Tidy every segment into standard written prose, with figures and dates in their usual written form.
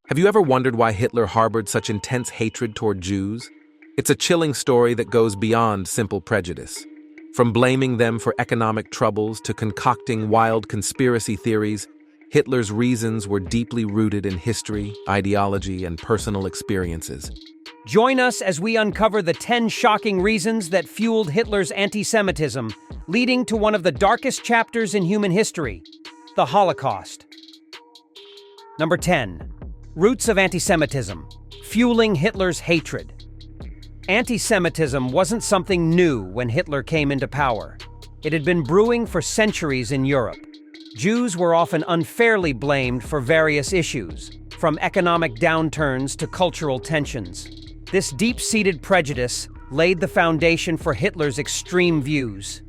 Have you ever wondered why Hitler harbored such intense hatred toward Jews? It's a chilling story that goes beyond simple prejudice. From blaming them for economic troubles to concocting wild conspiracy theories, Hitler's reasons were deeply rooted in history, ideology, and personal experiences. Join us as we uncover the 10 shocking reasons that fueled Hitler's anti-Semitism, leading to one of the darkest chapters in human history, the Holocaust. Number 10. Roots of anti-Semitism, fueling Hitler's hatred. Anti-Semitism wasn't something new when Hitler came into power. It had been brewing for centuries in Europe. Jews were often unfairly blamed for various issues, from economic downturns to cultural tensions. This deep-seated prejudice laid the foundation for Hitler's extreme views.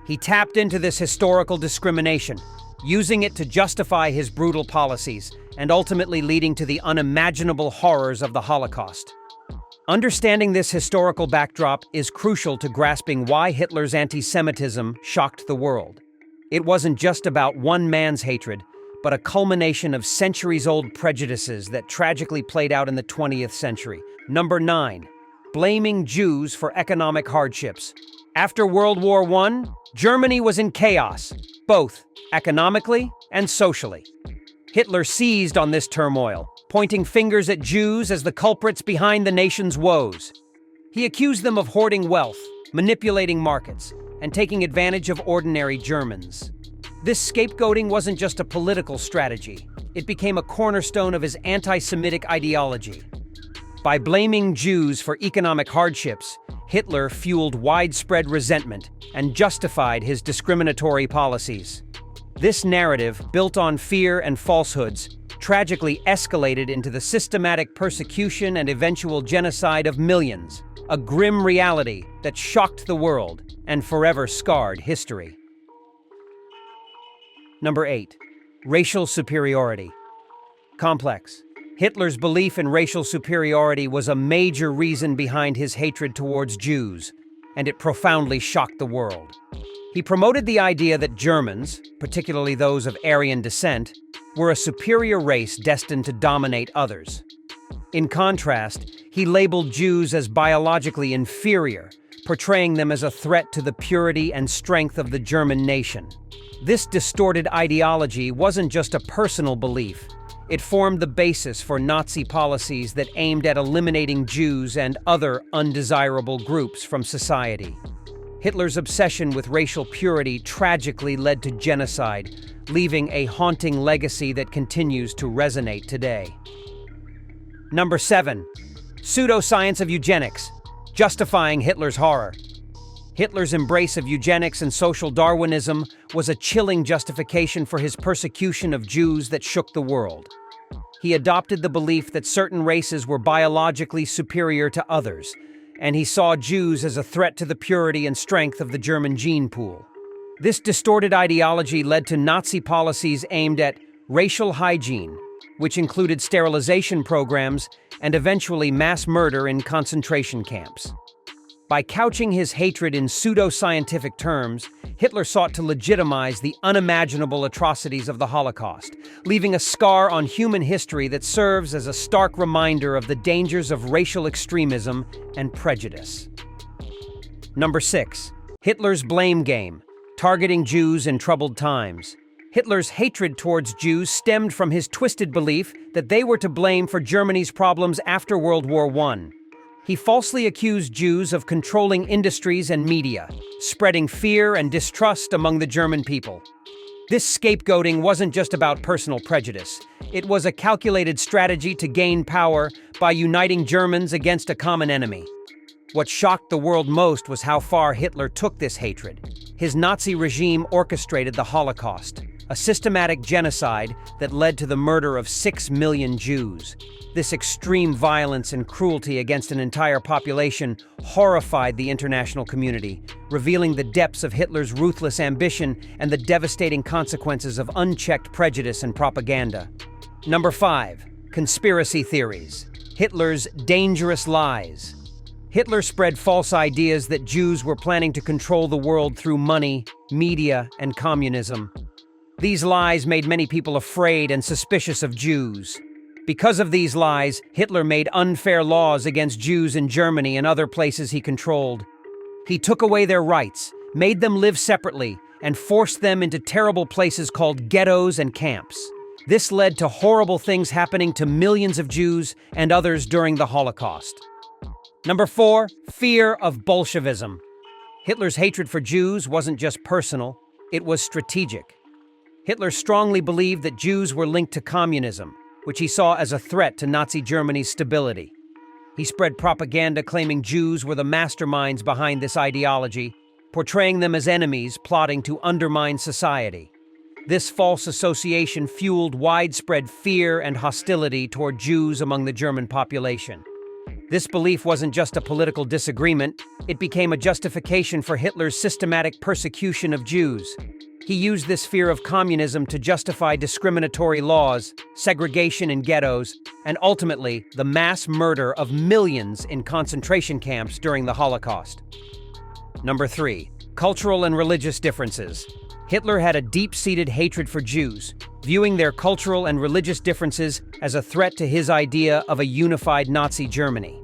He tapped into this historical discrimination, using it to justify his brutal policies, and ultimately leading to the unimaginable horrors of the Holocaust. Understanding this historical backdrop is crucial to grasping why Hitler's anti-Semitism shocked the world. It wasn't just about one man's hatred, but a culmination of centuries-old prejudices that tragically played out in the 20th century. Number 9. Blaming Jews for economic hardships. After World War I, Germany was in chaos, both economically and socially. Hitler seized on this turmoil, pointing fingers at Jews as the culprits behind the nation's woes. He accused them of hoarding wealth, manipulating markets, and taking advantage of ordinary Germans. This scapegoating wasn't just a political strategy. It became a cornerstone of his anti-Semitic ideology. By blaming Jews for economic hardships, Hitler fueled widespread resentment and justified his discriminatory policies. This narrative, built on fear and falsehoods, tragically escalated into the systematic persecution and eventual genocide of millions, a grim reality that shocked the world and forever scarred history. Number 8. Racial superiority. Complex. Hitler's belief in racial superiority was a major reason behind his hatred towards Jews, and it profoundly shocked the world. He promoted the idea that Germans, particularly those of Aryan descent, were a superior race destined to dominate others. In contrast, he labeled Jews as biologically inferior, portraying them as a threat to the purity and strength of the German nation. This distorted ideology wasn't just a personal belief. It formed the basis for Nazi policies that aimed at eliminating Jews and other undesirable groups from society. Hitler's obsession with racial purity tragically led to genocide, leaving a haunting legacy that continues to resonate today. Number 7. Pseudoscience of eugenics, justifying Hitler's horror. Hitler's embrace of eugenics and social Darwinism was a chilling justification for his persecution of Jews that shook the world. He adopted the belief that certain races were biologically superior to others, and he saw Jews as a threat to the purity and strength of the German gene pool. This distorted ideology led to Nazi policies aimed at racial hygiene, which included sterilization programs and eventually mass murder in concentration camps. By couching his hatred in pseudo-scientific terms, Hitler sought to legitimize the unimaginable atrocities of the Holocaust, leaving a scar on human history that serves as a stark reminder of the dangers of racial extremism and prejudice. Number 6. Hitler's blame game, targeting Jews in troubled times. Hitler's hatred towards Jews stemmed from his twisted belief that they were to blame for Germany's problems after World War I. He falsely accused Jews of controlling industries and media, spreading fear and distrust among the German people. This scapegoating wasn't just about personal prejudice. It was a calculated strategy to gain power by uniting Germans against a common enemy. What shocked the world most was how far Hitler took this hatred. His Nazi regime orchestrated the Holocaust, a systematic genocide that led to the murder of 6 million Jews. This extreme violence and cruelty against an entire population horrified the international community, revealing the depths of Hitler's ruthless ambition and the devastating consequences of unchecked prejudice and propaganda. Number 5. Conspiracy theories. Hitler's dangerous lies. Hitler spread false ideas that Jews were planning to control the world through money, media, and communism. These lies made many people afraid and suspicious of Jews. Because of these lies, Hitler made unfair laws against Jews in Germany and other places he controlled. He took away their rights, made them live separately, and forced them into terrible places called ghettos and camps. This led to horrible things happening to millions of Jews and others during the Holocaust. Number 4, fear of Bolshevism. Hitler's hatred for Jews wasn't just personal, it was strategic. Hitler strongly believed that Jews were linked to communism, which he saw as a threat to Nazi Germany's stability. He spread propaganda claiming Jews were the masterminds behind this ideology, portraying them as enemies plotting to undermine society. This false association fueled widespread fear and hostility toward Jews among the German population. This belief wasn't just a political disagreement, it became a justification for Hitler's systematic persecution of Jews. He used this fear of communism to justify discriminatory laws, segregation in ghettos, and ultimately the mass murder of millions in concentration camps during the Holocaust. Number 3, cultural and religious differences. Hitler had a deep-seated hatred for Jews, viewing their cultural and religious differences as a threat to his idea of a unified Nazi Germany.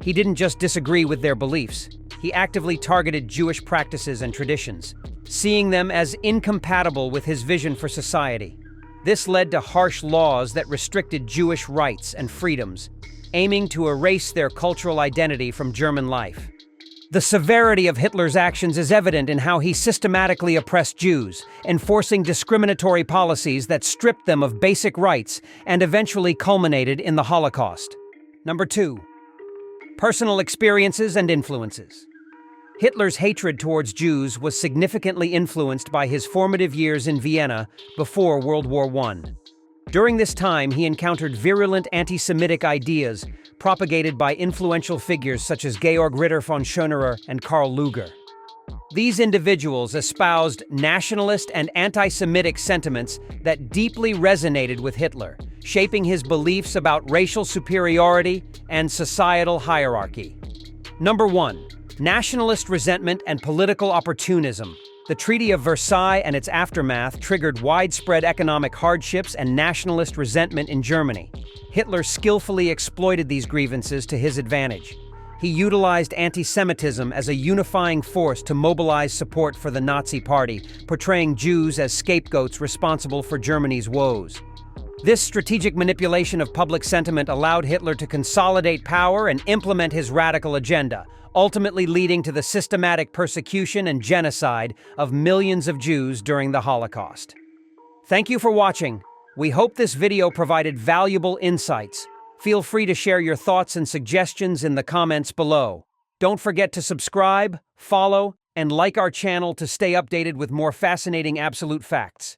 He didn't just disagree with their beliefs, he actively targeted Jewish practices and traditions, seeing them as incompatible with his vision for society. This led to harsh laws that restricted Jewish rights and freedoms, aiming to erase their cultural identity from German life. The severity of Hitler's actions is evident in how he systematically oppressed Jews, enforcing discriminatory policies that stripped them of basic rights and eventually culminated in the Holocaust. Number 2, personal experiences and influences. Hitler's hatred towards Jews was significantly influenced by his formative years in Vienna before World War I. During this time, he encountered virulent anti-Semitic ideas propagated by influential figures such as Georg Ritter von Schönerer and Karl Lueger. These individuals espoused nationalist and anti-Semitic sentiments that deeply resonated with Hitler, shaping his beliefs about racial superiority and societal hierarchy. Number 1, nationalist resentment and political opportunism. The Treaty of Versailles and its aftermath triggered widespread economic hardships and nationalist resentment in Germany. Hitler skillfully exploited these grievances to his advantage. He utilized antisemitism as a unifying force to mobilize support for the Nazi Party, portraying Jews as scapegoats responsible for Germany's woes. This strategic manipulation of public sentiment allowed Hitler to consolidate power and implement his radical agenda, ultimately leading to the systematic persecution and genocide of millions of Jews during the Holocaust. Thank you for watching. We hope this video provided valuable insights. Feel free to share your thoughts and suggestions in the comments below. Don't forget to subscribe, follow, and like our channel to stay updated with more fascinating absolute facts.